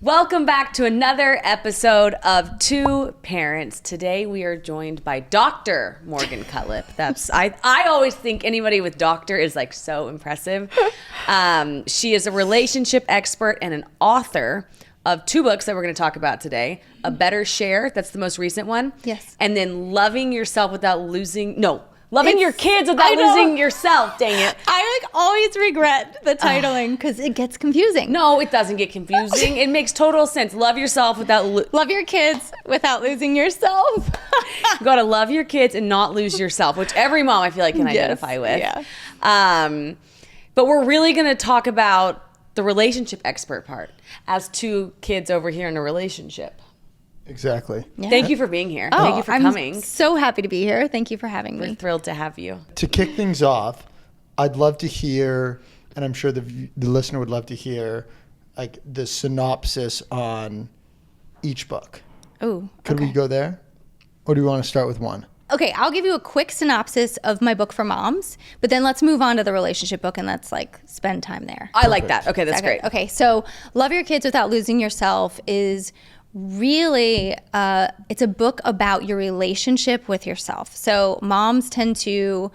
Welcome back to another episode of Two Parents. Today we are joined by Dr. Morgan Cutlip. I always think anybody with doctor is like so impressive. She is a relationship expert and an author of two books that we're going to talk about today. A Better Share, that's the most recent one. Yes. And then Loving Your Kids Without Losing Yourself, dang it. I always regret the titling because it gets confusing. No, it doesn't get confusing. It makes total sense. Love yourself without... Love your kids without losing yourself. You got to love your kids and not lose yourself, which every mom I feel like can identify with. Yeah. But we're really going to talk about the relationship expert part as two kids over here in a relationship. Exactly. Yeah. Thank you for being here. Thank you for coming. I'm so happy to be here. Thank you for having me. We're thrilled to have you. To kick things off, I'd love to hear, and I'm sure the listener would love to hear, like the synopsis on each book. Oh, Could we go there? Or do we want to start with one? Okay, I'll give you a quick synopsis of my book for moms, but then let's move on to the relationship book and let's spend time there. I like that. Okay, that's great. Okay, so Love Your Kids Without Losing Yourself is really, it's a book about your relationship with yourself. So moms tend to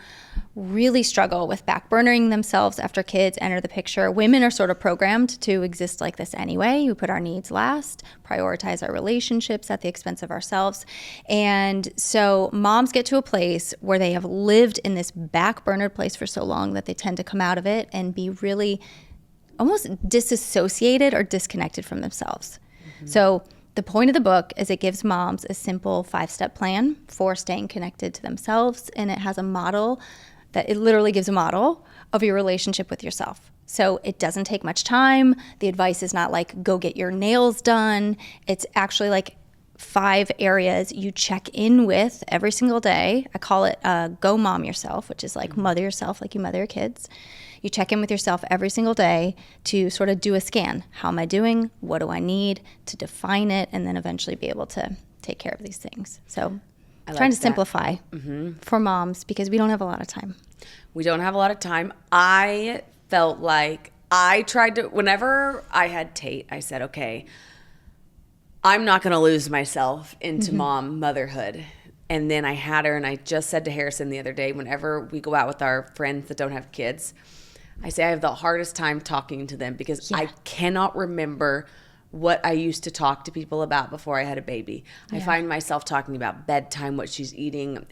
really struggle with backburnering themselves after kids enter the picture. Women are sort of programmed to exist like this anyway. We put our needs last, prioritize our relationships at the expense of ourselves. And so moms get to a place where they have lived in this backburnered place for so long that they tend to come out of it and be really almost disassociated or disconnected from themselves. Mm-hmm. So the point of the book is it gives moms a simple 5-step plan for staying connected to themselves, and it has a model that it literally gives a model of your relationship with yourself. So it doesn't take much time. The advice is not like go get your nails done. It's actually like 5 areas you check in with every single day. I call it go mom yourself, which is like mother yourself like you mother your kids. You check in with yourself every single day to sort of do a scan. How am I doing? What do I need? To define it and then eventually be able to take care of these things. So trying to simplify for moms because we don't have a lot of time. We don't have a lot of time. I felt like I tried to, whenever I had Tate, I said, okay, I'm not going to lose myself into motherhood. And then I had her, and I just said to Harrison the other day, whenever we go out with our friends that don't have kids, I say I have the hardest time talking to them because I cannot remember what I used to talk to people about before I had a baby. I find myself talking about bedtime, what she's eating,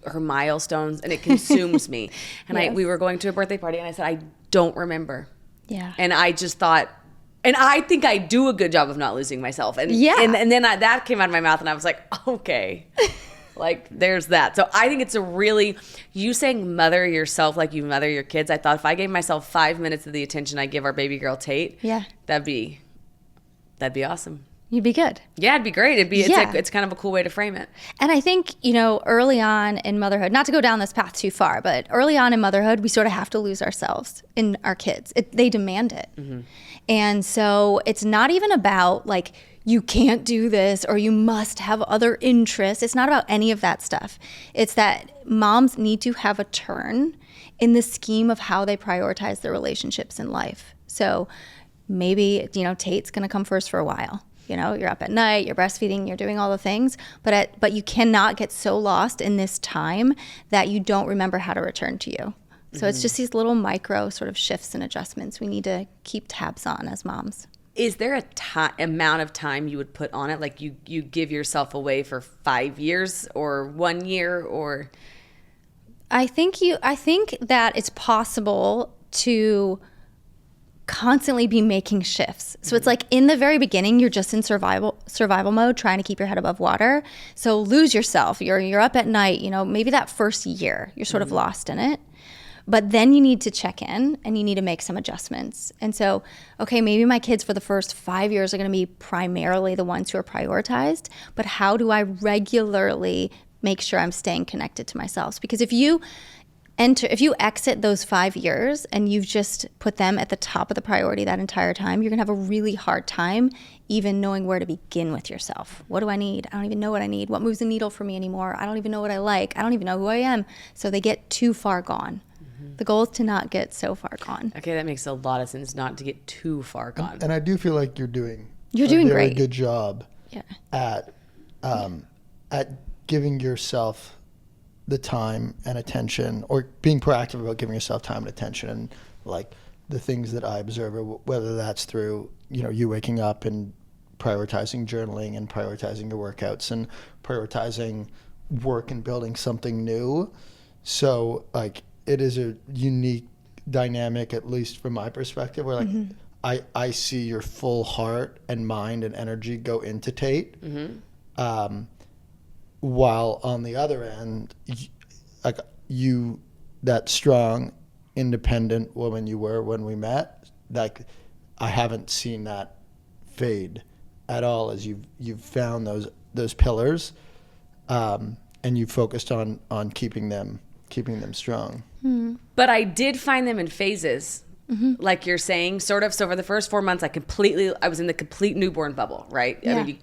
her milestones, and it consumes me. And we were going to a birthday party, and I said, I don't remember. Yeah. And I just thought, and I think I do a good job of not losing myself. And then that came out of my mouth, and I was like, okay. Like, there's that. So I think it's a really, you saying mother yourself like you mother your kids, I thought if I gave myself 5 minutes of the attention I give our baby girl Tate, that'd be awesome. You'd be good. Yeah, it'd be great. It's kind of a cool way to frame it. And I think, early on in motherhood, not to go down this path too far, but early on in motherhood, we sort of have to lose ourselves in our kids. They demand it. Mm-hmm. And so it's not even about like, you can't do this or you must have other interests. It's not about any of that stuff. It's that moms need to have a turn in the scheme of how they prioritize their relationships in life. So maybe, Tate's going to come first for a while. You're up at night, you're breastfeeding, you're doing all the things, but you cannot get so lost in this time that you don't remember how to return to you. So it's just these little micro sort of shifts and adjustments we need to keep tabs on as moms. Is there a amount of time you would put on it? Like you give yourself away for 5 years or 1 year or? I think that it's possible to constantly be making shifts. So it's like in the very beginning, you're just in survival mode, trying to keep your head above water. So lose yourself. You're up at night, maybe that first year, you're sort of lost in it. But then you need to check in and you need to make some adjustments. And so, okay, maybe my kids for the first 5 years are going to be primarily the ones who are prioritized, but how do I regularly make sure I'm staying connected to myself? Because if you exit those 5 years and you've just put them at the top of the priority that entire time, you're going to have a really hard time even knowing where to begin with yourself. What do I need? I don't even know what I need. What moves the needle for me anymore? I don't even know what I like. I don't even know who I am. So they get too far gone. The goal is to not get so far gone. Okay, that makes a lot of sense, not to get too far gone. And I do feel like you're doing You're doing a very great. good job Yeah. at giving yourself the time and attention, or being proactive about giving yourself time and attention. And like the things that I observe, whether that's through, you waking up and prioritizing journaling and prioritizing your workouts and prioritizing work and building something new. So like it is a unique dynamic, at least from my perspective, where like I see your full heart and mind and energy go into Tate. While on the other end, like that strong, independent woman you were when we met, like I haven't seen that fade at all, as you've found those pillars, and you focused on keeping them strong. But I did find them in phases, like you're saying, sort of. So for the first 4 months, I was in the complete newborn bubble, right? Yeah. I mean,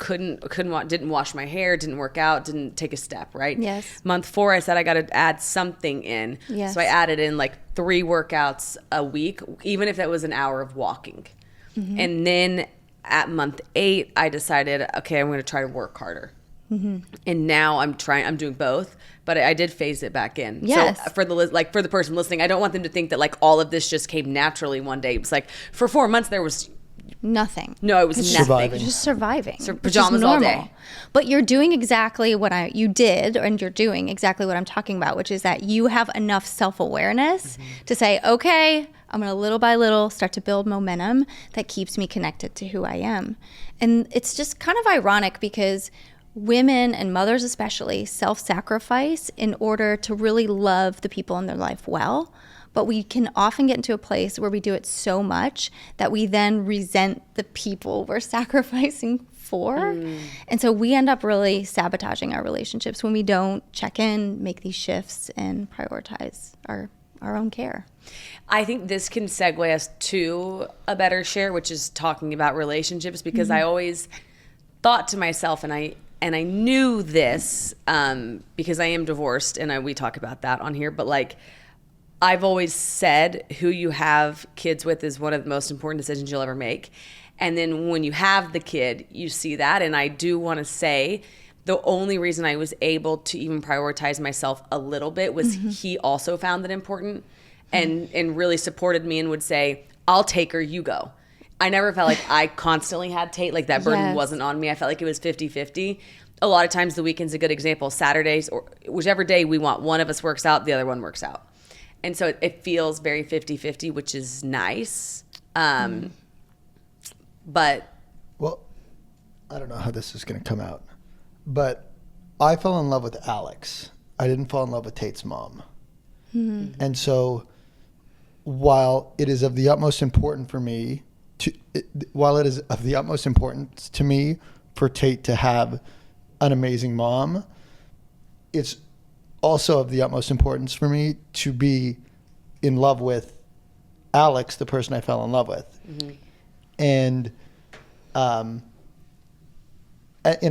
didn't wash my hair, didn't work out, didn't take a step, right? Yes. Month 4, I said I got to add something in. Yes. So I added in like 3 workouts a week, even if it was an hour of walking. And then at month 8, I decided, okay, I'm going to try to work harder. And now I'm doing both, but I did phase it back in. Yes. So for the person listening, I don't want them to think that like all of this just came naturally one day. It was like for 4 months there was Nothing. no, it was nothing. Surviving. Just surviving. So which is pajamas all normal. day. But you're doing exactly what you did, and you're doing exactly what I'm talking about, which is that you have enough self-awareness to say, okay, I'm going to little by little start to build momentum that keeps me connected to who I am. And it's just kind of ironic because women and mothers especially self-sacrifice in order to really love the people in their life well. But we can often get into a place where we do it so much that we then resent the people we're sacrificing for. And so we end up really sabotaging our relationships when we don't check in, make these shifts, and prioritize our own care. I think this can segue us to a better share, which is talking about relationships, because I always thought to myself, and I knew this because I am divorced, and we talk about that on here, but like I've always said who you have kids with is one of the most important decisions you'll ever make. And then when you have the kid, you see that. And I do want to say the only reason I was able to even prioritize myself a little bit was he also found it important and really supported me and would say, I'll take her, you go. I never felt like I constantly had Tate, like that burden wasn't on me. I felt like it was 50-50. A lot of times the weekend's a good example. Saturdays, or whichever day we want, one of us works out, the other one works out. And so it feels very 50-50, which is nice. But Well, I don't know how this is going to come out, but I fell in love with Alex. I didn't fall in love with Tate's mom. And so while it is of the utmost importance for me for Tate to have an amazing mom, it's also of the utmost importance for me to be in love with Alex, the person I fell in love with. And in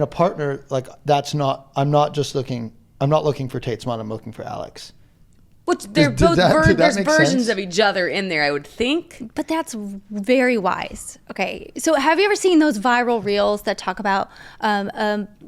a partner, like I'm not looking for Tate's mom, I'm looking for Alex. which they're Did both that there's make versions sense? of each other in there, I would think. But that's very wise. Okay. So have you ever seen those viral reels that talk about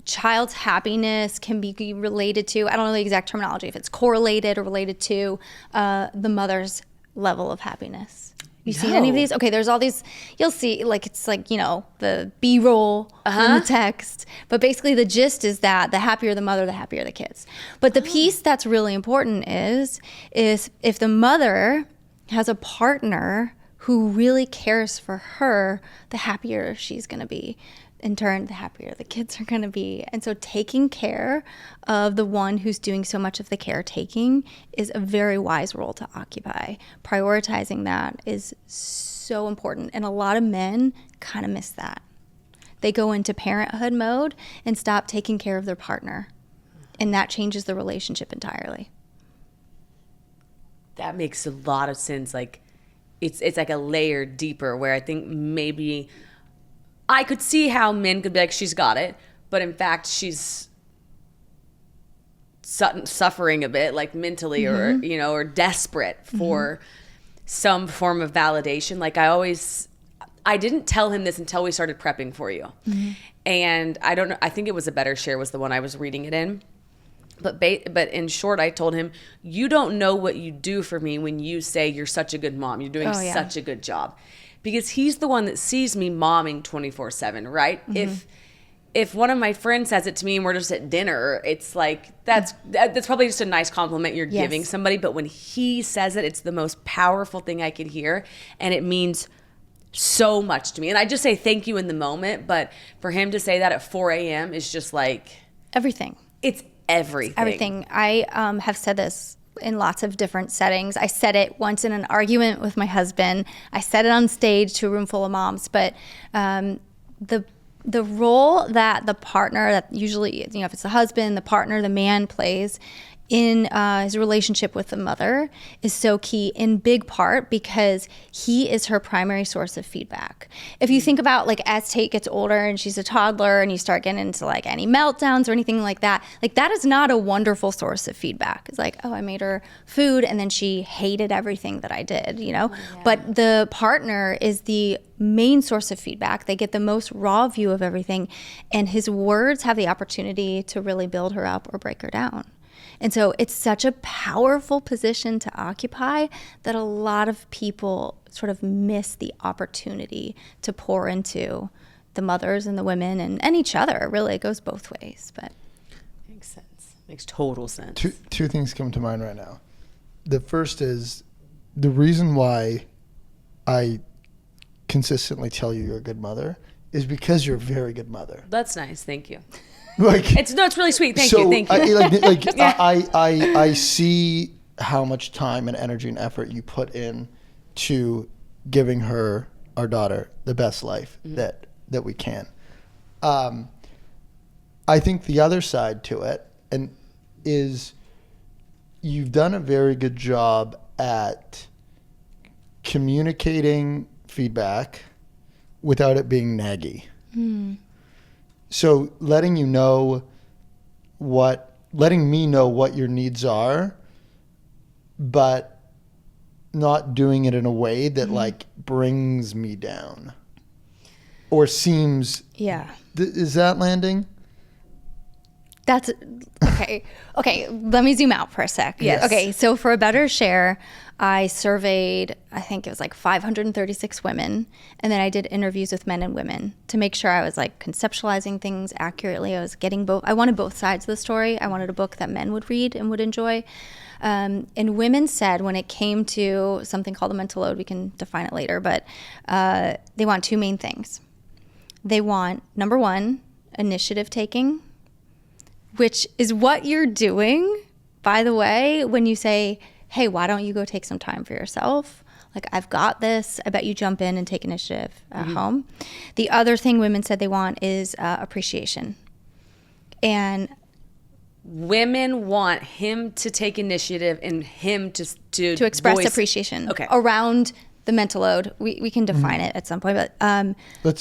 child's happiness can be related to, I don't know the exact terminology, if it's correlated or related to the mother's level of happiness? You seen any of No. these? Okay, there's all these, you'll see, like, it's like, the B-roll in the text. But basically the gist is that the happier the mother, the happier the kids. But the piece that's really important is if the mother has a partner who really cares for her, the happier she's going to be. In turn, the happier the kids are going to be. And so taking care of the one who's doing so much of the caretaking is a very wise role to occupy. Prioritizing that is so important. And a lot of men kind of miss that. They go into parenthood mode and stop taking care of their partner. And that changes the relationship entirely. That makes a lot of sense. Like it's like a layer deeper, where I think maybe I could see how men could be like, she's got it, but in fact she's suffering a bit, like mentally, or or desperate for some form of validation. Like I I didn't tell him this until we started prepping for you. And I don't know, I think it was A Better Share was the one I was reading it in. But in short, I told him, you don't know what you do for me when you say you're such a good mom. You're doing such a good job. Because he's the one that sees me momming 24/7, right? If one of my friends says it to me and we're just at dinner, it's like, that's probably just a nice compliment you're giving somebody. But when he says it, it's the most powerful thing I could hear. And it means so much to me. And I just say thank you in the moment. But for him to say that at 4 a.m. is just like... Everything. It's everything. Everything. I have said this in lots of different settings. I said it once in an argument with my husband. I said it on stage to a room full of moms. But the role that the partner, that usually, you know, if it's the husband, the partner, the man plays in his relationship with the mother is so key, in big part because he is her primary source of feedback. If you think about, like, as Tate gets older and she's a toddler and you start getting into like any meltdowns or anything like that is not a wonderful source of feedback. It's like, oh, I made her food and then she hated everything that I did, you know? But the partner is the main source of feedback. They get the most raw view of everything, and his words have the opportunity to really build her up or break her down. And so it's such a powerful position to occupy that a lot of people sort of miss the opportunity to pour into the mothers and the women and each other. Really, it goes both ways. But makes sense. Makes total sense. Two things come to mind right now. The first is the reason why I consistently tell you you're a good mother is because you're a very good mother. That's nice. Thank you. Like, it's really sweet. Thank you. I see how much time and energy and effort you put in to giving her, our daughter, the best life that we can. I think the other side to it is you've done a very good job at communicating feedback without it being naggy. So letting me know what your needs are, but not doing it in a way that like brings me down or seems... Yeah. Is that landing? That's okay. Okay, let me zoom out for a sec. Yes. Okay, so for A Better Share, I surveyed, I think it was like 536 women, and then I did interviews with men and women to make sure I was like conceptualizing things accurately. I was getting both. I wanted both sides of the story. I wanted a book that men would read and would enjoy. And women said when it came to something called the mental load, we can define it later, but they want two main things. They want, number one, initiative taking, which is what you're doing, by the way, when you say, hey, why don't you go take some time for yourself? Like, I've got this. I bet you jump in and take initiative at home. The other thing women said they want is appreciation. And women want him to take initiative and him to express voice appreciation around the mental load. We can define it at some point, but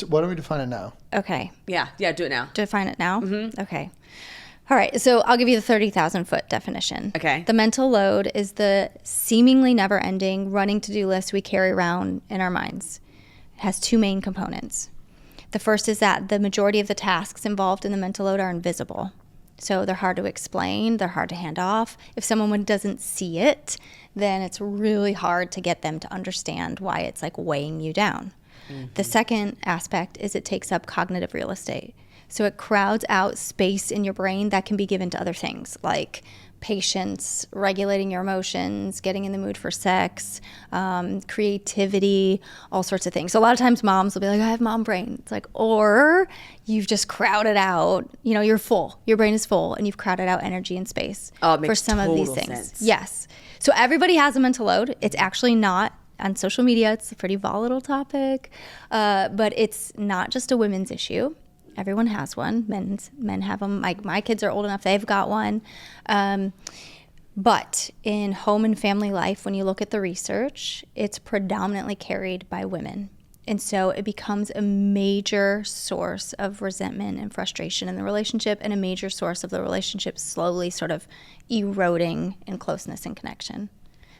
why don't we define it now? Okay. Yeah, do it now. Define it now? Okay. All right, so I'll give you the 30,000-foot definition. Okay. The mental load is the seemingly never-ending running to-do list we carry around in our minds. It has two main components. The first is that the majority of the tasks involved in the mental load are invisible. So they're hard to explain, they're hard to hand off. If someone doesn't see it, then it's really hard to get them to understand why it's like weighing you down. The second aspect is it takes up cognitive real estate. So it crowds out space in your brain that can be given to other things like patience, regulating your emotions, getting in the mood for sex, creativity, all sorts of things. So a lot of times moms will be like, I have mom brain. It's like, or you've just crowded out, you know, you're full. Your brain is full and you've crowded out energy and space for some of these things. Sense. Yes. So everybody has a mental load. It's actually not on social media. It's a pretty volatile topic, but it's not just a women's issue. Everyone has one. Men have them. My kids are old enough; they've got one. But in home and family life, when you look at the research, it's predominantly carried by women, and so it becomes a major source of resentment and frustration in the relationship, and a major source of the relationship slowly sort of eroding in closeness and connection.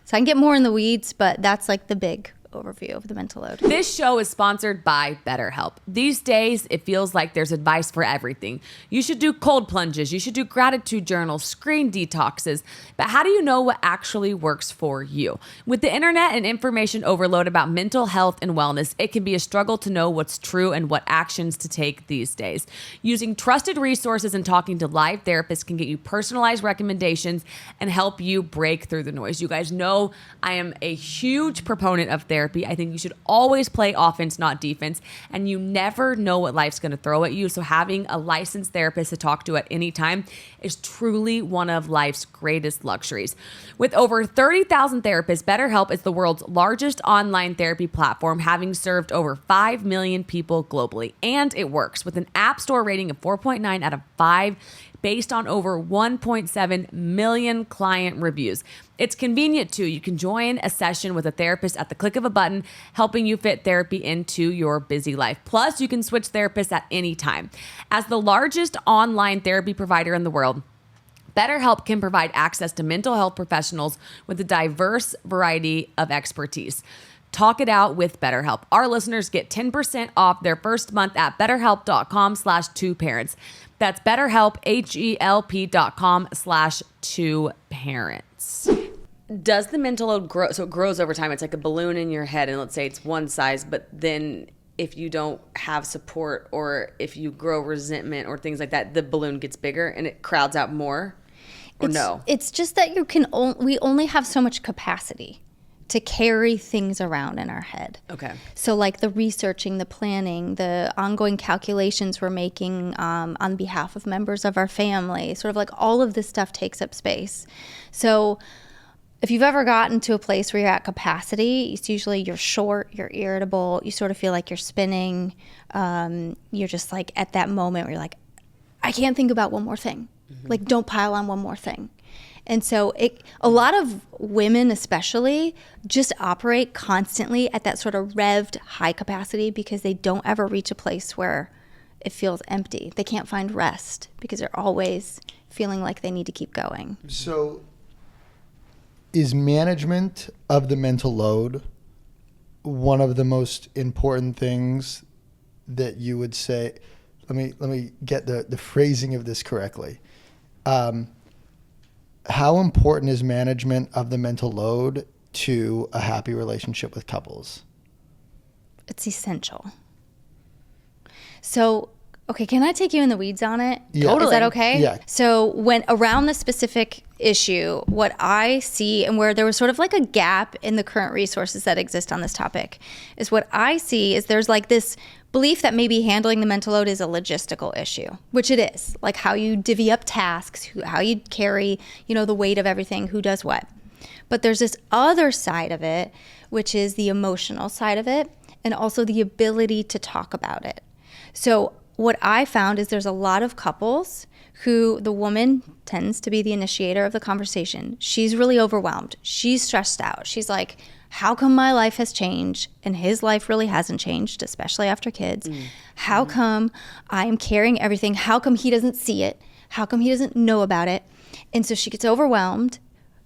So I can get more in the weeds, but that's like the big overview of the mental load. This show is sponsored by BetterHelp. These days, it feels like there's advice for everything. You should do cold plunges. You should do gratitude journals, screen detoxes. But how do you know what actually works for you? With the internet and information overload about mental health and wellness, it can be a struggle to know what's true and what actions to take these days. Using trusted resources and talking to live therapists can get you personalized recommendations and help you break through the noise. You guys know I am a huge proponent of therapy. I think you should always play offense, not defense, and you never know what life's going to throw at you. So having a licensed therapist to talk to at any time is truly one of life's greatest luxuries. With over 30,000 therapists, BetterHelp is the world's largest online therapy platform, having served over 5 million people globally. And it works with an App Store rating of 4.9 out of 5 based on over 1.7 million client reviews. It's convenient too. You can join a session with a therapist at the click of a button, helping you fit therapy into your busy life. Plus, you can switch therapists at any time. As the largest online therapy provider in the world, BetterHelp can provide access to mental health professionals with a diverse variety of expertise. Talk it out with BetterHelp. Our listeners get 10% off their first month at betterhelp.com/2parents. That's BetterHelp, HELP.com/2parents. Does the mental load grow? So it grows over time. It's like a balloon in your head, and let's say it's one size, but then if you don't have support or if you grow resentment or things like that, the balloon gets bigger and it crowds out more? Or no? It's just that we only have so much capacity to carry things around in our head. Okay. So like the researching, the planning, the ongoing calculations we're making on behalf of members of our family, sort of like all of this stuff takes up space. So if you've ever gotten to a place where you're at capacity, it's usually you're short, you're irritable, you sort of feel like you're spinning. You're just like at that moment where you're like, I can't think about one more thing. Mm-hmm. Like don't pile on one more thing. And so a lot of women especially just operate constantly at that sort of revved high capacity because they don't ever reach a place where it feels empty. They can't find rest because they're always feeling like they need to keep going. So is management of the mental load one of the most important things that you would say? Let me get the phrasing of this correctly. How important is management of the mental load to a happy relationship with couples? It's essential. So, okay, can I take you in the weeds on it? Yeah. Totally. Is that okay? Yeah. So when around the specific issue, what I see and where there was sort of like a gap in the current resources that exist on this topic is what I see is there's like this belief that maybe handling the mental load is a logistical issue, which it is, like how you divvy up tasks, how you carry, the weight of everything, who does what. But there's this other side of it, which is the emotional side of it, and also the ability to talk about it. So what I found is there's a lot of couples who the woman tends to be the initiator of the conversation. She's really overwhelmed. She's stressed out. She's like, how come my life has changed and his life really hasn't changed, especially after kids? How come I'm carrying everything? How come he doesn't see it? How come he doesn't know about it? And so she gets overwhelmed,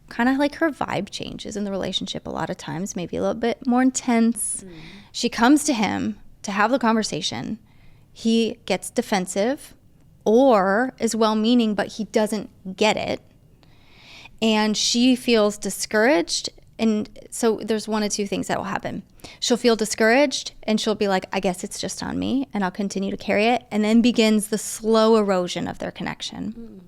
kind of like her vibe changes in the relationship a lot of times, maybe a little bit more intense. She comes to him to have the conversation. He gets defensive or is well-meaning, but he doesn't get it. And she feels discouraged. And so there's one of two things that will happen. She'll feel discouraged and she'll be like, I guess it's just on me and I'll continue to carry it. And then begins the slow erosion of their connection.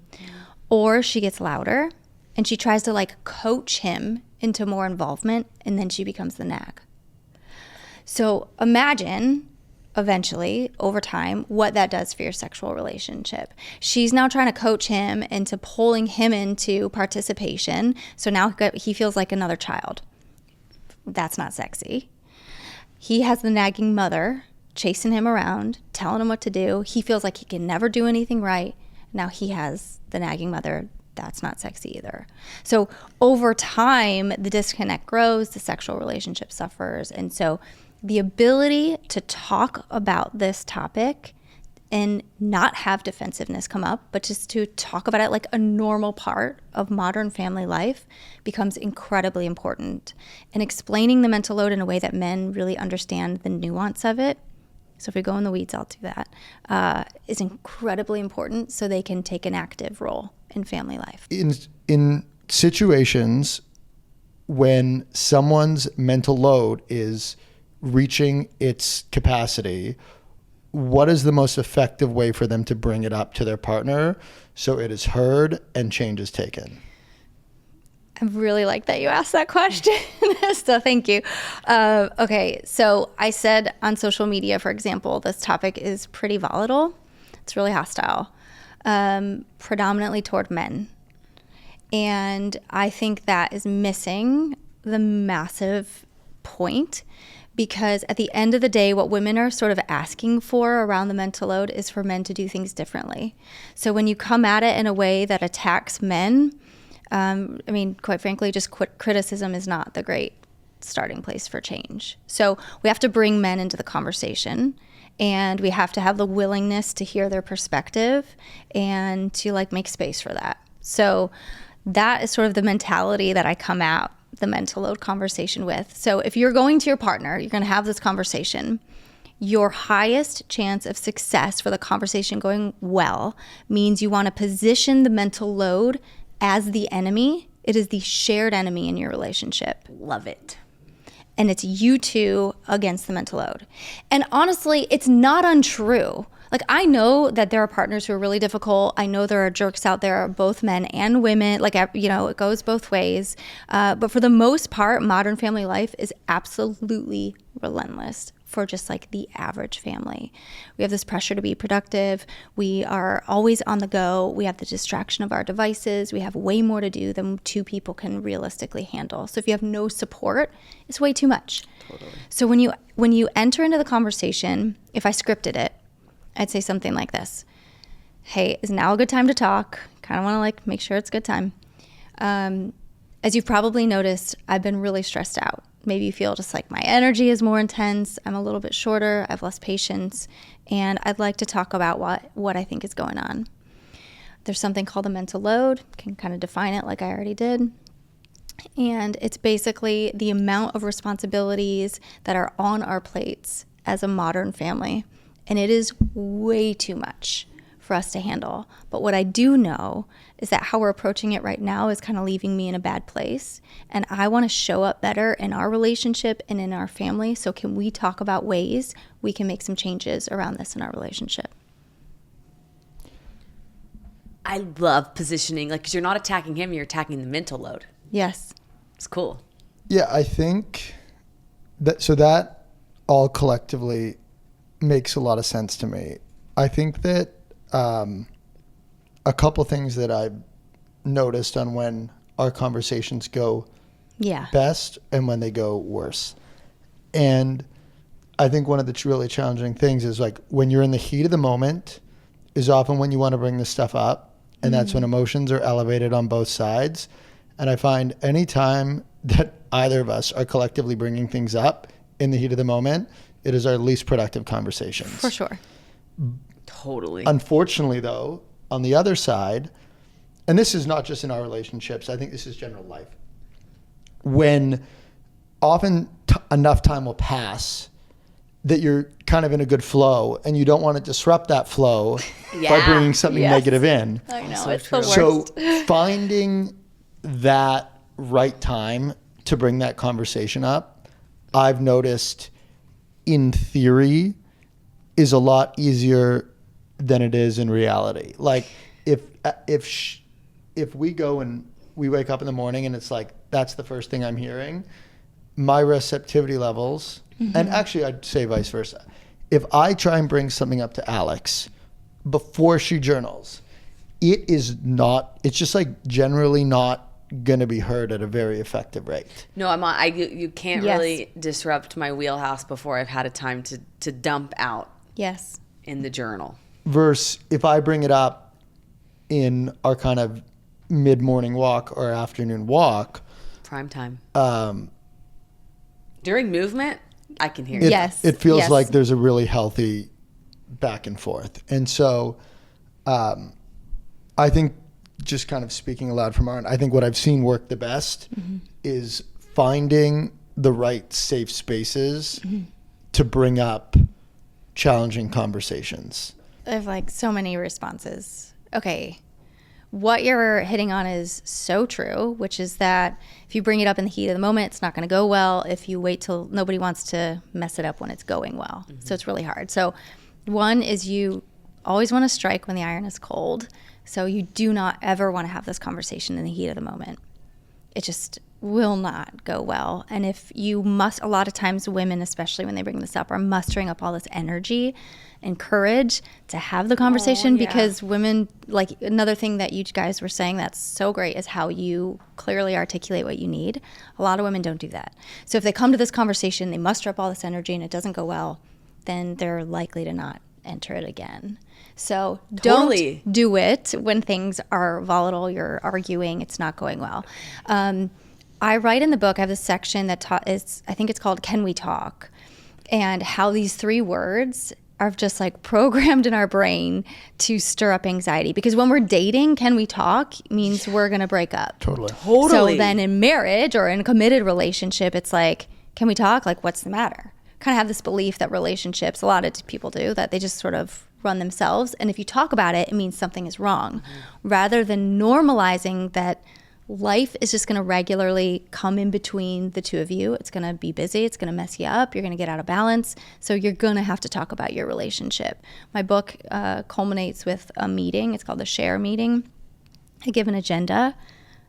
Or she gets louder and she tries to like coach him into more involvement and then she becomes the nag. So imagine eventually, over time, what that does for your sexual relationship. She's now trying to coach him into pulling him into participation. So now he feels like another child. That's not sexy. He has the nagging mother chasing him around, telling him what to do. He feels like he can never do anything right. Now he has the nagging mother. That's not sexy either. So over time, the disconnect grows, the sexual relationship suffers. And so the ability to talk about this topic and not have defensiveness come up, but just to talk about it like a normal part of modern family life becomes incredibly important. And explaining the mental load in a way that men really understand the nuance of it, so if we go in the weeds, I'll do that, is incredibly important so they can take an active role in family life. In situations when someone's mental load is reaching its capacity, what is the most effective way for them to bring it up to their partner so it is heard and change is taken? I really like that you asked that question. So thank you. Okay, so I said on social media, for example, this topic is pretty volatile. It's really hostile, predominantly toward men. And I think that is missing the massive point, because at the end of the day, what women are sort of asking for around the mental load is for men to do things differently. So when you come at it in a way that attacks men, quite frankly, just criticism is not the great starting place for change. So we have to bring men into the conversation, and we have to have the willingness to hear their perspective and to make space for that. So that is sort of the mentality that I come at the mental load conversation with. So if you're going to your partner, you're going to have this conversation. Your highest chance of success for the conversation going well means you want to position the mental load as the enemy. It is the shared enemy in your relationship. Love it. And it's you two against the mental load. And honestly, it's not untrue. I know that there are partners who are really difficult. I know there are jerks out there, both men and women. It goes both ways. But for the most part, modern family life is absolutely relentless for just the average family. We have this pressure to be productive. We are always on the go. We have the distraction of our devices. We have way more to do than two people can realistically handle. So if you have no support, it's way too much. Totally. So when you enter into the conversation, if I scripted it, I'd say something like this. Hey, is now a good time to talk? Kind of want to make sure it's a good time. As you've probably noticed, I've been really stressed out. Maybe you feel just my energy is more intense. I'm a little bit shorter. I have less patience. And I'd like to talk about what I think is going on. There's something called the mental load. Can kind of define it like I already did. And it's basically the amount of responsibilities that are on our plates as a modern family. And it is way too much for us to handle. But what I do know is that how we're approaching it right now is kind of leaving me in a bad place. And I want to show up better in our relationship and in our family. So can we talk about ways we can make some changes around this in our relationship? I love positioning, because you're not attacking him, you're attacking the mental load. Yes. It's cool. Yeah, I think that all collectively makes a lot of sense to me. I think that a couple things that I've noticed on when our conversations go best and when they go worse. And I think one of the really challenging things is when you're in the heat of the moment is often when you want to bring this stuff up. And that's when emotions are elevated on both sides. And I find any time that either of us are collectively bringing things up in the heat of the moment, it is our least productive conversations. For sure. Totally. Unfortunately, though, on the other side, and this is not just in our relationships, I think this is general life, when often enough time will pass that you're kind of in a good flow and you don't want to disrupt that flow by bringing something negative in. I know, So it's true. the worst. So finding that right time to bring that conversation up, I've noticed in theory is a lot easier than it is in reality. If we go and we wake up in the morning and it's that's the first thing I'm hearing, my receptivity levels, and actually I'd say vice versa. If I try and bring something up to Alex before she journals, it's just generally not going to be heard at a very effective rate. No, you can't really disrupt my wheelhouse before I've had a time to dump out in the journal. Versus if I bring it up in our kind of mid-morning walk or afternoon walk. Prime time. During movement, I can hear it. you. Yes. It feels like there's a really healthy back and forth. And so I think, just kind of speaking aloud from Aaron, I think what I've seen work the best is finding the right safe spaces to bring up challenging conversations. I have like so many responses. Okay. What you're hitting on is so true, which is that if you bring it up in the heat of the moment, it's not going to go well. If you wait till nobody wants to mess it up when it's going well. So it's really hard. So one is you always want to strike when the iron is cold. So you do not ever want to have this conversation in the heat of the moment. It just will not go well. And if you must, a lot of times women, especially when they bring this up, are mustering up all this energy and courage to have the conversation because women, like another thing that you guys were saying that's so great is how you clearly articulate what you need. A lot of women don't do that. So if they come to this conversation, they muster up all this energy and it doesn't go well, then they're likely to not enter it again. So don't do it when things are volatile, you're arguing, it's not going well. I write in the book, I have this section that I think it's called Can We Talk? And how these 3 words are just like programmed in our brain to stir up anxiety. Because when we're dating, can we talk means we're going to break up. Totally. So then in marriage or in a committed relationship, it's like, can we talk? Like, what's the matter? Kind of have this belief that relationships, a lot of people do, that they just sort of run themselves. And if you talk about it, it means something is wrong. Rather than normalizing that life is just going to regularly come in between the two of you. It's going to be busy. It's going to mess you up. You're going to get out of balance. So you're going to have to talk about your relationship. My book culminates with a meeting. It's called the Share Meeting. I give an agenda,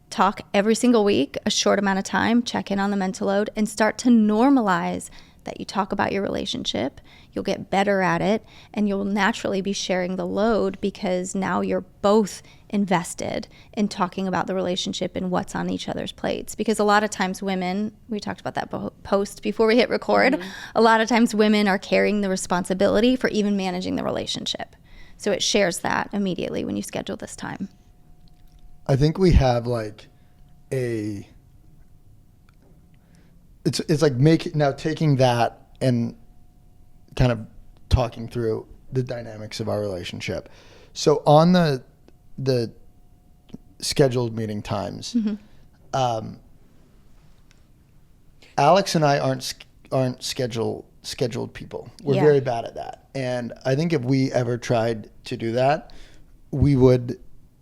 talk every single week, a short amount of time, check in on the mental load, and start to normalize that you talk about your relationship. You'll get better at it, and you'll naturally be sharing the load because now you're both invested in talking about the relationship and what's on each other's plates. Because a lot of times women, we talked about that post before we hit record, a lot of times women are carrying the responsibility for even managing the relationship. So it shares that immediately when you schedule this time. I think we have like it's like taking that and kind of talking through the dynamics of our relationship. So on the scheduled meeting times, Alex and I aren't scheduled people. We're very bad at that. And I think if we ever tried to do that, we would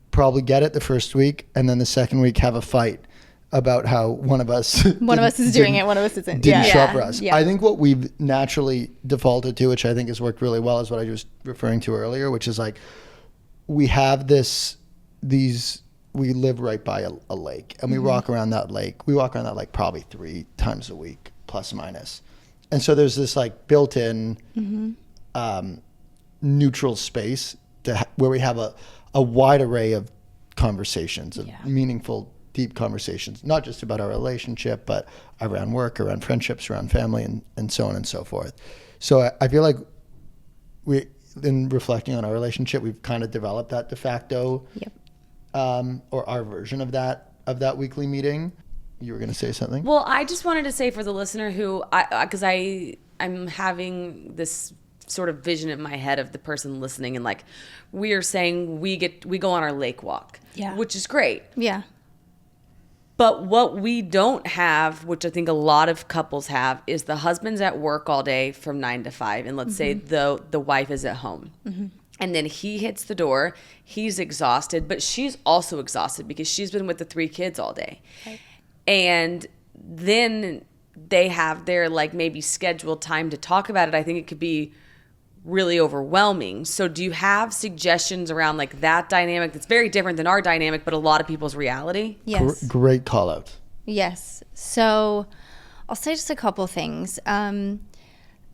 probably get it the first week and then the second week have a fight about how one of us is doing it, one of us isn't. Didn't show up for us. Yeah. I think what we've naturally defaulted to, which I think has worked really well, is what I was referring to earlier, which is like we have we live right by a lake, and we walk around that lake. We walk around that lake probably 3 times a week, plus or minus. And so there's this like built-in neutral space where we have a wide array of conversations, of meaningful, deep conversations, not just about our relationship, but around work, around friendships, around family, and so on and so forth. So I feel like in reflecting on our relationship, we've kind of developed that de facto, or our version of that weekly meeting. You were going to say something? Well, I just wanted to say for the listener who, because I'm having this sort of vision in my head of the person listening, and like we are saying we go on our lake walk, which is great. Yeah. But what we don't have, which I think a lot of couples have, is the husband's at work all day from 9 to 5. And let's say the wife is at home. And then he hits the door. He's exhausted, but she's also exhausted because she's been with the 3 kids all day. Okay. And then they have their like maybe scheduled time to talk about it. I think it could be really overwhelming. So do you have suggestions around like that dynamic that's very different than our dynamic, but a lot of people's reality? Yes. Great call out. Yes. So I'll say just a couple things. The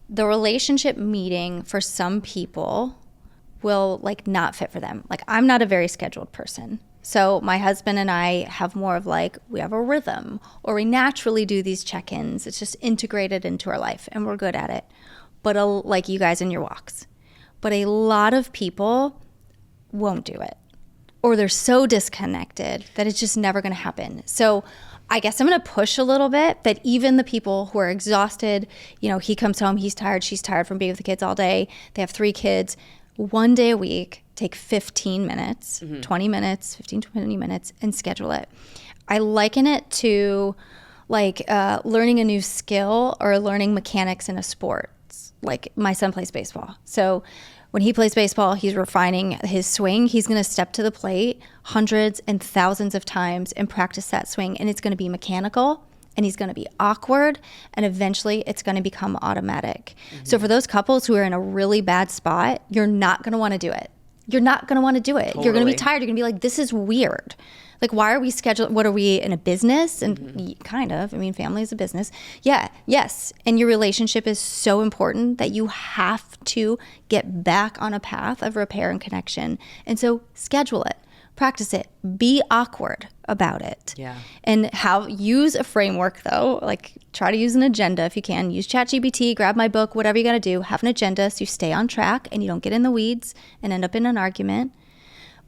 relationship meeting for some people will like not fit for them. Like I'm not a very scheduled person. So my husband and I have more of like, we have a rhythm or we naturally do these check-ins. It's just integrated into our life and we're good at it. But like you guys in your walks. But a lot of people won't do it. Or they're so disconnected that it's just never going to happen. So I guess I'm going to push a little bit that even the people who are exhausted, he comes home, he's tired, she's tired from being with the kids all day. They have 3 kids. One day a week, take 15 minutes, 20 minutes, 15, 20 minutes, and schedule it. I liken it to like learning a new skill or learning mechanics in a sport. Like my son plays baseball. So when he plays baseball, he's refining his swing. He's going to step to the plate hundreds and thousands of times and practice that swing. And it's going to be mechanical and he's going to be awkward. And eventually it's going to become automatic. So for those couples who are in a really bad spot, you're not going to want to do it. You're not going to want to do it. Totally. You're going to be tired. You're going to be like, this is weird. Like, why are we scheduling? What are we in a business? And kind of, I mean, family is a business. Yeah, yes. And your relationship is so important that you have to get back on a path of repair and connection. And so schedule it, practice it, be awkward about it. Yeah. And use a framework though, like try to use an agenda if you can. Use ChatGPT, grab my book, whatever you got to do, have an agenda so you stay on track and you don't get in the weeds and end up in an argument.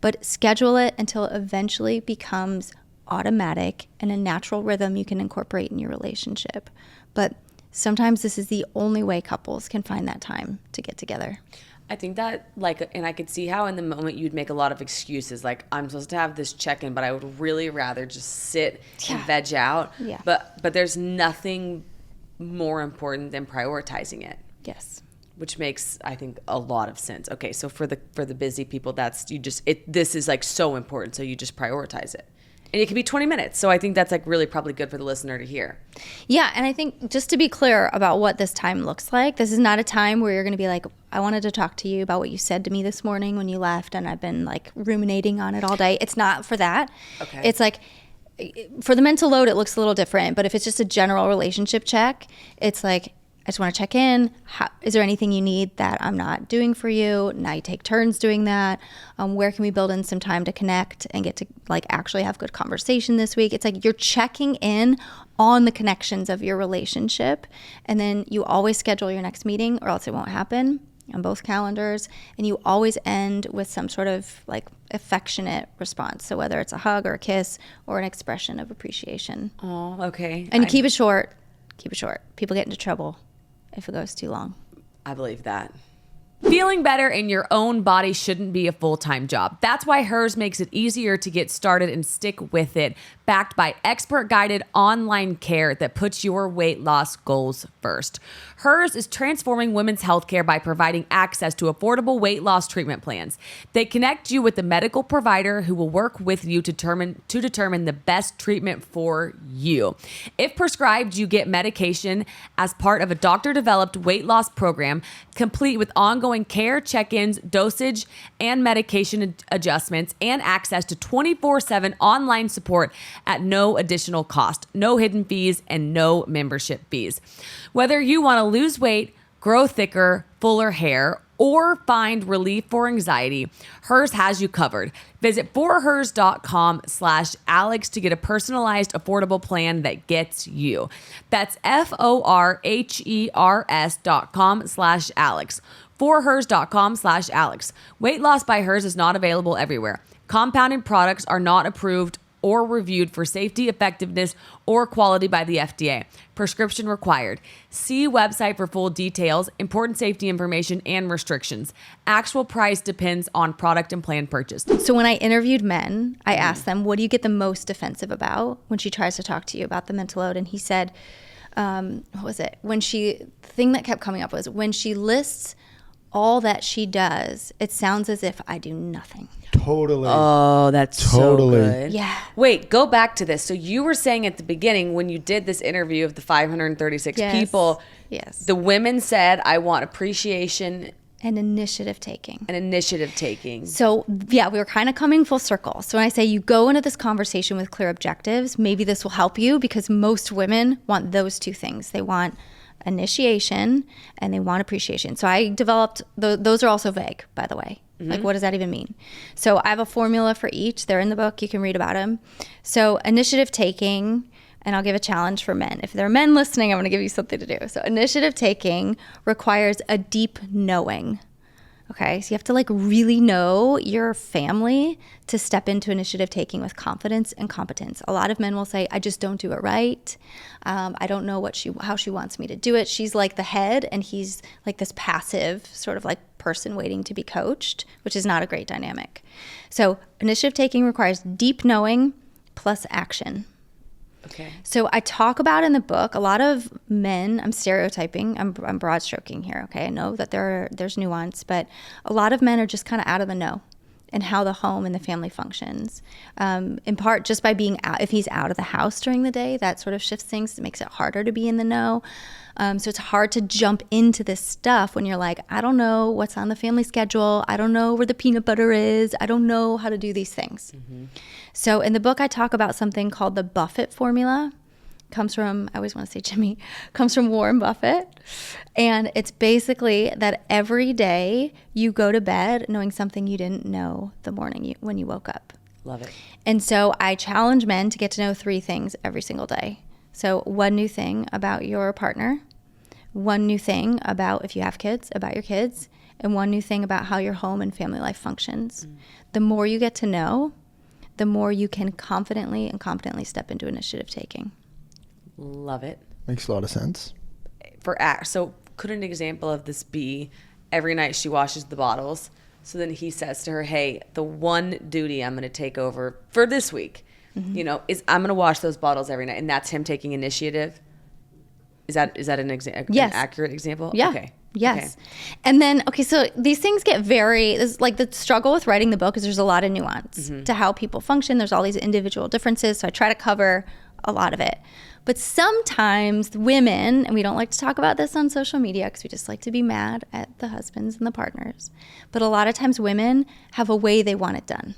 But schedule it until it eventually becomes automatic and a natural rhythm you can incorporate in your relationship. But sometimes this is the only way couples can find that time to get together. I think that, and I could see how in the moment you'd make a lot of excuses. Like, I'm supposed to have this check-in, but I would really rather just sit and veg out. Yeah. But there's nothing more important than prioritizing it. Yes. Which makes, I think, a lot of sense. Okay, so for the busy people, this is like so important, so you just prioritize it. And it can be 20 minutes. So I think that's like really probably good for the listener to hear. Yeah, and I think just to be clear about what this time looks like, this is not a time where you're going to be like, I wanted to talk to you about what you said to me this morning when you left, and I've been like ruminating on it all day. It's not for that. Okay. It's like, for the mental load, it looks a little different. But if it's just a general relationship check, it's like, I just want to check in. Is there anything you need that I'm not doing for you? Now you take turns doing that. Where can we build in some time to connect and get to like actually have good conversation this week? It's like you're checking in on the connections of your relationship. And then you always schedule your next meeting or else it won't happen on both calendars. And you always end with some sort of like affectionate response. So whether it's a hug or a kiss or an expression of appreciation. Oh, okay. And keep it short. Keep it short. People get into trouble if it goes too long. I believe that. Feeling better in your own body shouldn't be a full-time job. That's why Hers makes it easier to get started and stick with it, backed by expert-guided online care that puts your weight loss goals first. Hers is transforming women's healthcare by providing access to affordable weight loss treatment plans. They connect you with the medical provider who will work with you to determine the best treatment for you. If prescribed, you get medication as part of a doctor-developed weight loss program, complete with ongoing care, check-ins, dosage, and medication adjustments, and access to 24/7 online support at no additional cost, no hidden fees, and no membership fees. Whether you want to lose weight, grow thicker, fuller hair, or find relief for anxiety, Hers has you covered. Visit forhers.com/Alex to get a personalized, affordable plan that gets you. That's forhers.com/Alex. forhers.com/Alex. Weight loss by Hers is not available everywhere. Compounded products are not approved or reviewed for safety, effectiveness, or quality by the FDA. Prescription required. See website for full details, important safety information, and restrictions. Actual price depends on product and plan purchase. So when I interviewed men, I asked them, what do you get the most defensive about when she tries to talk to you about the mental load? And he said, what was it? The thing that kept coming up was when she lists all that she does, it sounds as if I do nothing. Totally. Oh, that's so good. Yeah. Wait, go back to this. So you were saying at the beginning when you did this interview of the 536 people, yes, the women said, I want appreciation and initiative taking. So yeah, we were kind of coming full circle. So when I say you go into this conversation with clear objectives, maybe this will help you because most women want those two things. They want initiation and they want appreciation. So I developed, those are also vague, by the way. Mm-hmm. Like, what does that even mean? So I have a formula for each. They're in the book. You can read about them. So initiative taking, and I'll give a challenge for men. If there are men listening, I'm going to give you something to do. So initiative taking requires a deep knowing. Okay, so you have to like really know your family to step into initiative taking with confidence and competence. A lot of men will say, "I just don't do it right. I don't know how she wants me to do it." She's like the head, and he's like this passive sort of like person waiting to be coached, which is not a great dynamic. So initiative taking requires deep knowing plus action. Okay. So I talk about in the book, a lot of men, I'm stereotyping, I'm broad stroking here, okay? I know that there's nuance, but a lot of men are just kind of out of the know in how the home and the family functions. In part just by being out, if he's out of the house during the day, that sort of shifts things. It makes it harder to be in the know. So it's hard to jump into this stuff when you're like, I don't know what's on the family schedule. I don't know where the peanut butter is. I don't know how to do these things. Mm-hmm. So in the book, I talk about something called the Buffett formula. Comes from, I always want to say Jimmy, comes from Warren Buffett. And it's basically that every day you go to bed knowing something you didn't know the morning when you woke up. Love it. And so I challenge men to get to know 3 things every single day. So one new thing about your partner, one new thing about, if you have kids, about your kids, and one new thing about how your home and family life functions. The more you get to know, the more you can confidently and competently step into initiative taking. Love it. Makes a lot of sense. So could an example of this be every night she washes the bottles? So then he says to her, hey, the one duty I'm going to take over for this week, is I'm going to wash those bottles every night. And that's him taking initiative. Is that an accurate example? Yeah. Okay. Yes. Okay. And then, so these things get like the struggle with writing the book is there's a lot of nuance to how people function. There's all these individual differences. So I try to cover a lot of it. But sometimes women, and we don't like to talk about this on social media because we just like to be mad at the husbands and the partners. But a lot of times women have a way they want it done.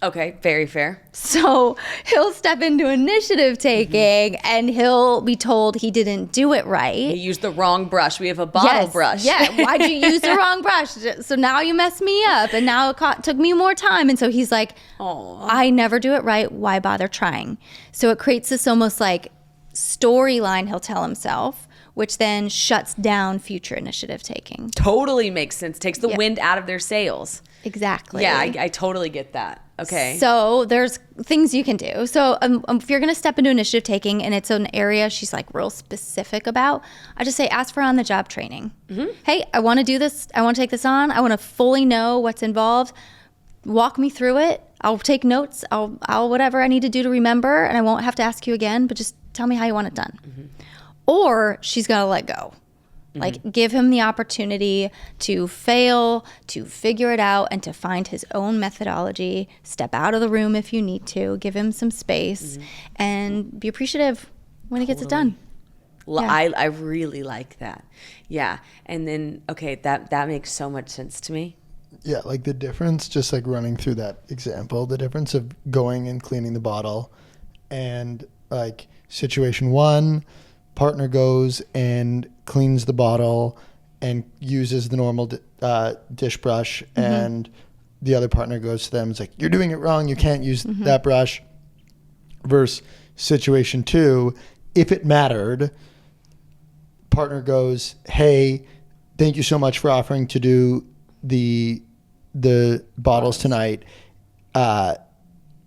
Okay, very fair. So he'll step into initiative taking and he'll be told he didn't do it right. He used the wrong brush. We have a bottle brush. Yeah, why'd you use the wrong brush? So now you messed me up and now it took me more time. And so he's like, I never do it right. Why bother trying? So it creates this almost like storyline he'll tell himself, which then shuts down future initiative taking. Totally makes sense. Takes the wind out of their sails. Exactly. Yeah, I totally get that. Okay. So there's things you can do. So if you're going to step into initiative taking and it's an area she's like real specific about, I just say ask for on-the-job training. Mm-hmm. Hey, I want to do this. I want to take this on. I want to fully know what's involved. Walk me through it. I'll take notes. I'll whatever I need to do to remember, and I won't have to ask you again, but just tell me how you want it done. Mm-hmm. Or she's got to let go. Like give him the opportunity to fail, to figure it out, and to find his own methodology. Step out of the room if you need to. Give him some space and be appreciative when he gets it done. Yeah. I really like that. Yeah. And then, that makes so much sense to me. Yeah, like the difference, just like running through that example, the difference of going and cleaning the bottle and like situation 1, partner goes and cleans the bottle and uses the normal dish brush, and the other partner goes to them and is like, you're doing it wrong, you can't use that brush. Versus situation 2, if it mattered, partner goes, hey, thank you so much for offering to do the bottles tonight. I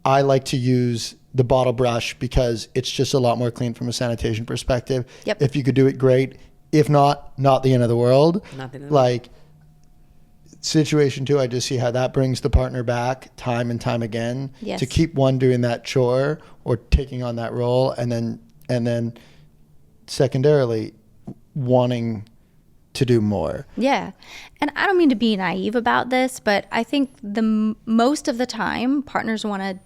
like to use the bottle brush because it's just a lot more clean from a sanitation perspective. Yep. If you could do it, great. If not the end of the world. Not the end of the world. Like situation 2, I just see how that brings the partner back time and time again to keep one doing that chore or taking on that role, and then secondarily wanting to do more. Yeah. And I don't mean to be naive about this, but I think most of the time partners want to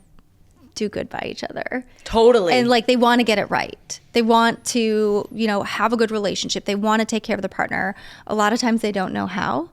do good by each other. Totally. And like they want to get it right. They want to, have a good relationship. They want to take care of their partner. A lot of times they don't know how.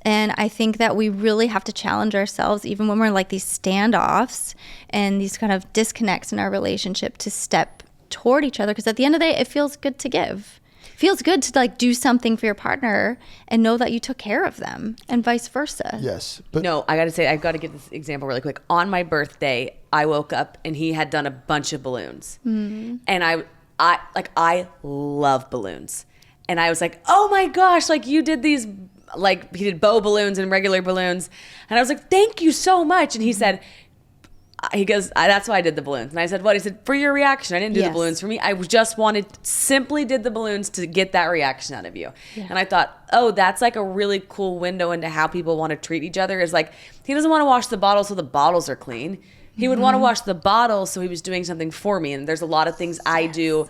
And I think that we really have to challenge ourselves, even when we're in like these standoffs and these kind of disconnects in our relationship, to step toward each other. Because at the end of the day, it feels good to give. It feels good to like do something for your partner and know that you took care of them, and vice versa. Yes. But no, I got to say, I've got to give this example really quick. On my birthday, I woke up and he had done a bunch of balloons. Mm-hmm. And I love balloons. And I was like, oh my gosh, like you did these like he did bow balloons and regular balloons. And I was like, thank you so much. And he said, he goes, that's why I did the balloons. And I said, what? He said, for your reaction. I didn't do the balloons for me. I just simply did the balloons to get that reaction out of you. Yeah. And I thought, oh, that's like a really cool window into how people want to treat each other. Is like, he doesn't want to wash the bottles so the bottles are clean. He would want to wash the bottles so he was doing something for me. And there's a lot of things I do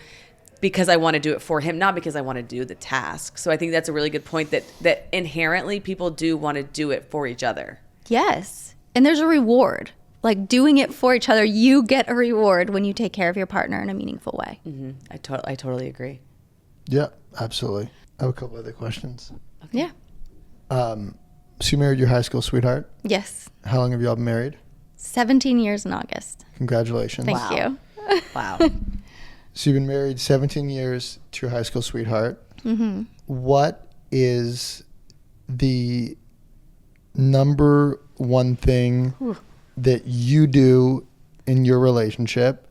because I want to do it for him, not because I want to do the task. So I think that's a really good point that inherently people do want to do it for each other. Yes. And there's a reward. Like doing it for each other, you get a reward when you take care of your partner in a meaningful way. Mm-hmm. I totally agree. Yeah, absolutely. I have a couple other questions. Okay. Yeah. So you married your high school sweetheart? Yes. How long have you all been married? 17 years in August. Congratulations. Thank you. Wow. So you've been married 17 years to your high school sweetheart. Mm-hmm. What is the number one thing that you do in your relationship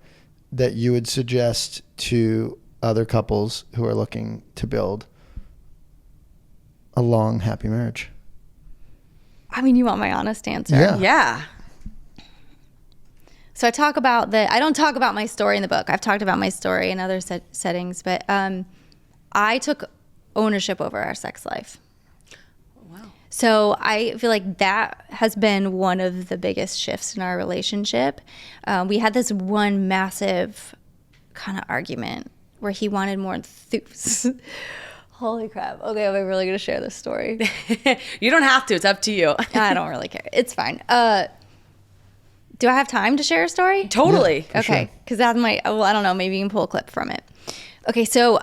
that you would suggest to other couples who are looking to build a long, happy marriage? I mean, you want my honest answer? Yeah. So I talk about I don't talk about my story in the book. I've talked about my story in other settings, but I took ownership over our sex life. Wow. So I feel like that has been one of the biggest shifts in our relationship. We had this one massive kind of argument where he wanted more enthusiasm. Holy crap. Okay, am I really going to share this story? You don't have to. It's up to you. I don't really care. It's fine. Do I have time to share a story? Totally. Yeah, Okay, because that might, well, I don't know, maybe you can pull a clip from it. Okay, so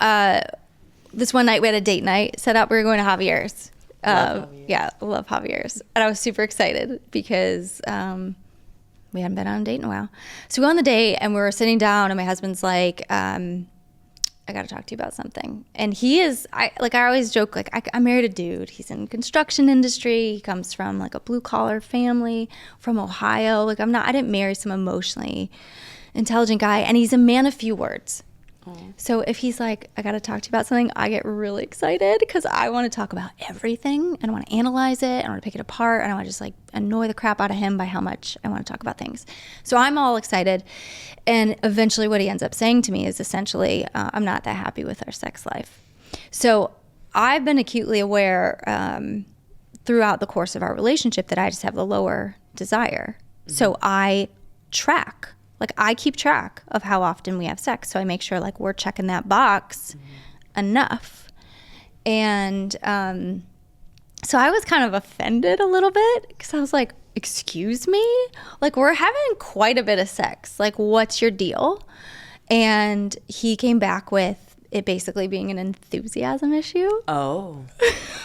this one night we had a date night set up. We were going to Javier's. Yeah, I love Javier's. And I was super excited because we hadn't been on a date in a while. So we go on the date and we were sitting down and my husband's like, I got to talk to you about something. And he is, I always joke, like I married a dude. He's in construction industry. He comes from like a blue collar family from Ohio. Like I didn't marry some emotionally intelligent guy. And he's a man of few words. So if he's like, I got to talk to you about something, I get really excited because I want to talk about everything and I want to analyze it. I want to pick it apart and I want to just like annoy the crap out of him by how much I want to talk about things. So I'm all excited. And eventually what he ends up saying to me is essentially, I'm not that happy with our sex life. So I've been acutely aware throughout the course of our relationship that I just have the lower desire. Mm-hmm. So I keep track of how often we have sex. So I make sure like we're checking that box enough. And so I was kind of offended a little bit because I was like, excuse me? Like we're having quite a bit of sex. Like what's your deal? And he came back with it basically being an enthusiasm issue. Oh.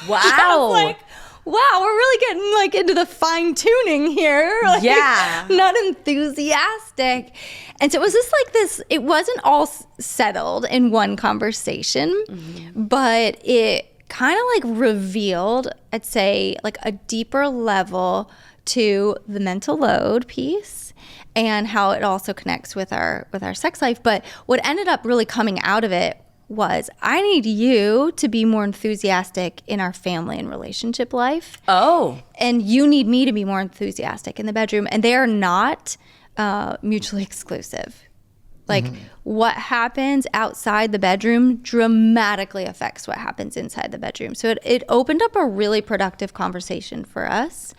Wow. I was like, wow, we're really getting like into the fine tuning here. Like, yeah. Not enthusiastic. And so it was just like this, it wasn't all settled in one conversation, but it kind of like revealed, I'd say, like a deeper level to the mental load piece and how it also connects with our sex life. But what ended up really coming out of it was I need you to be more enthusiastic in our family and relationship life. Oh. And you need me to be more enthusiastic in the bedroom. And they are not mutually exclusive. Like what happens outside the bedroom dramatically affects what happens inside the bedroom. So it opened up a really productive conversation for us.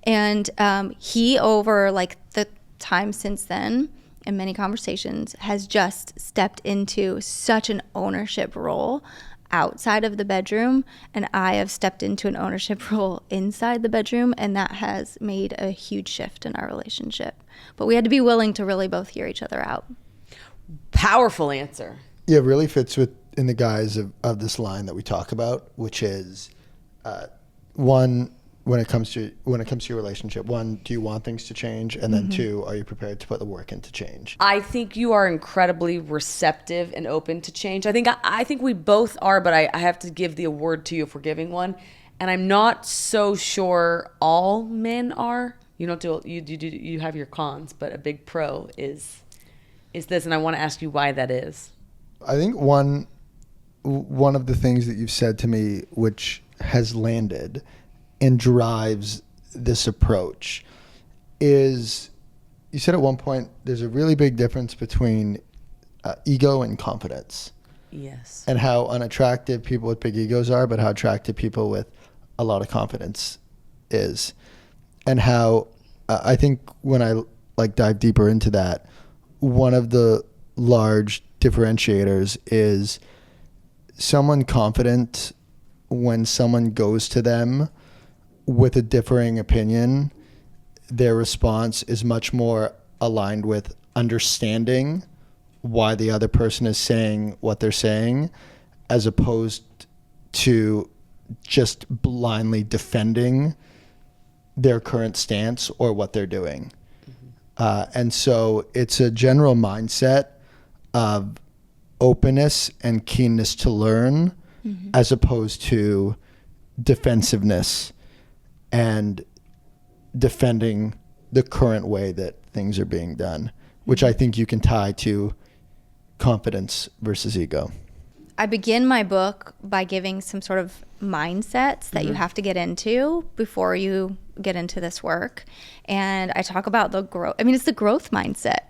And he, over like the time since then, in many conversations, has just stepped into such an ownership role outside of the bedroom, and I have stepped into an ownership role inside the bedroom, and that has made a huge shift in our relationship. But we had to be willing to really both hear each other out. Powerful answer. Yeah, it really fits in the guise of this line that we talk about, which is one, when it comes to your relationship, one, do you want things to change? And then two, are you prepared to put the work in to change? I think you are incredibly receptive and open to change. I think we both are, but I have to give the award to you for giving one. And I'm not so sure all men are. You don't do you have your cons, but a big pro is this, and I want to ask you why that is. I think one of the things that you've said to me, which has landed and drives this approach is, you said at one point, there's a really big difference between ego and confidence. Yes. And how unattractive people with big egos are, but how attractive people with a lot of confidence is. And how I think when I dive deeper into that, one of the large differentiators is someone confident, when someone goes to them with a differing opinion, their response is much more aligned with understanding why the other person is saying what they're saying, as opposed to just blindly defending their current stance or what they're doing. And so it's a general mindset of openness and keenness to learn, as opposed to defensiveness and defending the current way that things are being done, which I think you can tie to confidence versus ego. I begin my book by giving some sort of mindsets that you have to get into before you get into this work. And I talk about the growth. I mean, it's the growth mindset.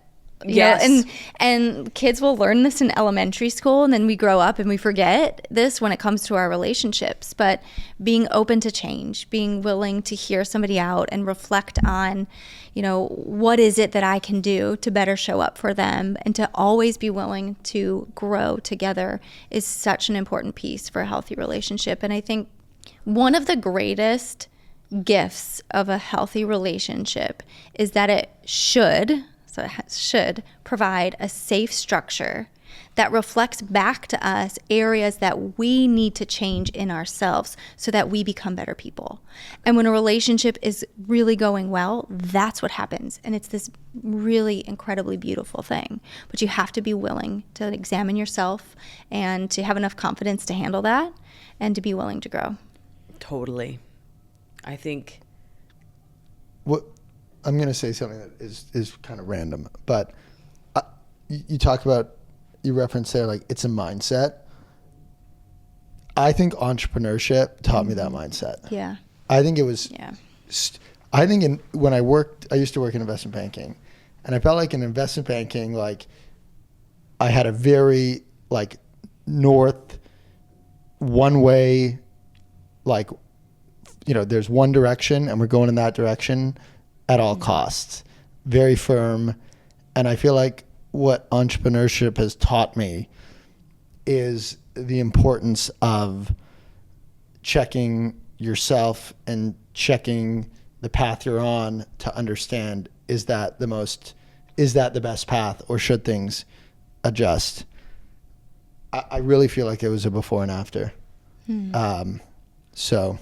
You know, and kids will learn this in elementary school, and then we grow up and we forget this when it comes to our relationships. But being open to change, being willing to hear somebody out and reflect on, you know, what is it that I can do to better show up for them, and to always be willing to grow together is such an important piece for a healthy relationship. And I think one of the greatest gifts of a healthy relationship is that it should provide a safe structure that reflects back to us areas that we need to change in ourselves so that we become better people. And when a relationship is really going well, that's what happens. And it's this really incredibly beautiful thing. But you have to be willing to examine yourself and to have enough confidence to handle that and to be willing to grow. Totally. I think... What I'm going to say something that is kind of random, but you talk about, you reference there, like, it's a mindset. I think entrepreneurship taught me that mindset. Yeah. I think it was, when I used to work in investment banking, and I felt like in investment banking, like, I had a very, like, north, one way, like, you know, there's one direction and we're going in that direction at all costs, very firm. And I feel like what entrepreneurship has taught me is the importance of checking yourself and checking the path you're on to understand, is that the best path, or should things adjust? I really feel like it was a before and after. So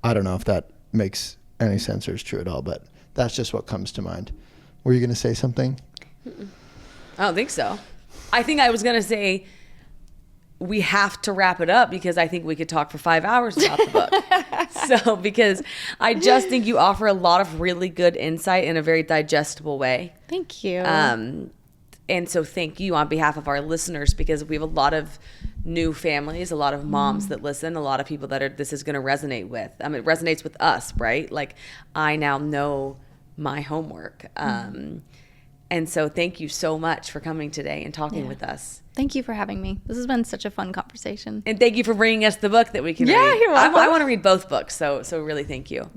I don't know if that makes any sense or is true at all, but that's just what comes to mind. Were you going to say something? I don't think so. I think I was going to say we have to wrap it up, because I think we could talk for 5 hours about the book. So, because I just think you offer a lot of really good insight in a very digestible way. Thank you. And so thank you on behalf of our listeners, because we have a lot of new families, a lot of moms that listen, a lot of people that this is going to resonate with. I mean, it resonates with us, right? Like, I now know my homework. And so thank you so much for coming today and talking with us. Thank you for having me. This has been such a fun conversation. And thank you for bringing us the book that we can read. Yeah, you're welcome. I want to read both books, so really thank you.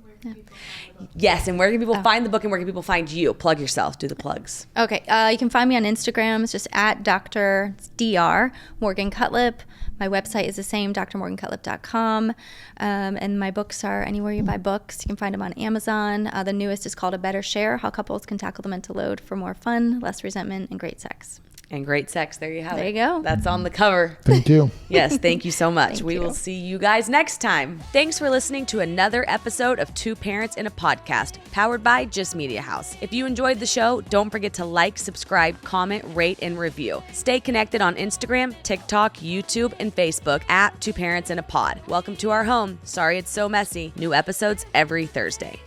Yes, and where can people find the book, and where can people find you? Plug yourself. Do the plugs. Okay, you can find me on Instagram. It's just at Dr. Morgan Cutlip. My website is the same, drmorgancutlip.com. And my books are anywhere you buy books. You can find them on Amazon. The newest is called A Better Share: How Couples Can Tackle the Mental Load for More Fun, Less Resentment, and Great Sex. And great sex. There you have it. There you go. That's on the cover. Thank you. Yes, thank you so much. Thank We you. will see you guys next time. Thanks for listening to another episode of Two Parents in a Podcast, powered by Just Media House. If you enjoyed the show, don't forget to like, subscribe, comment, rate, and review. Stay connected on Instagram, TikTok, YouTube, and Facebook at Two Parents in a Pod. Welcome to our home. Sorry it's so messy. New episodes every Thursday.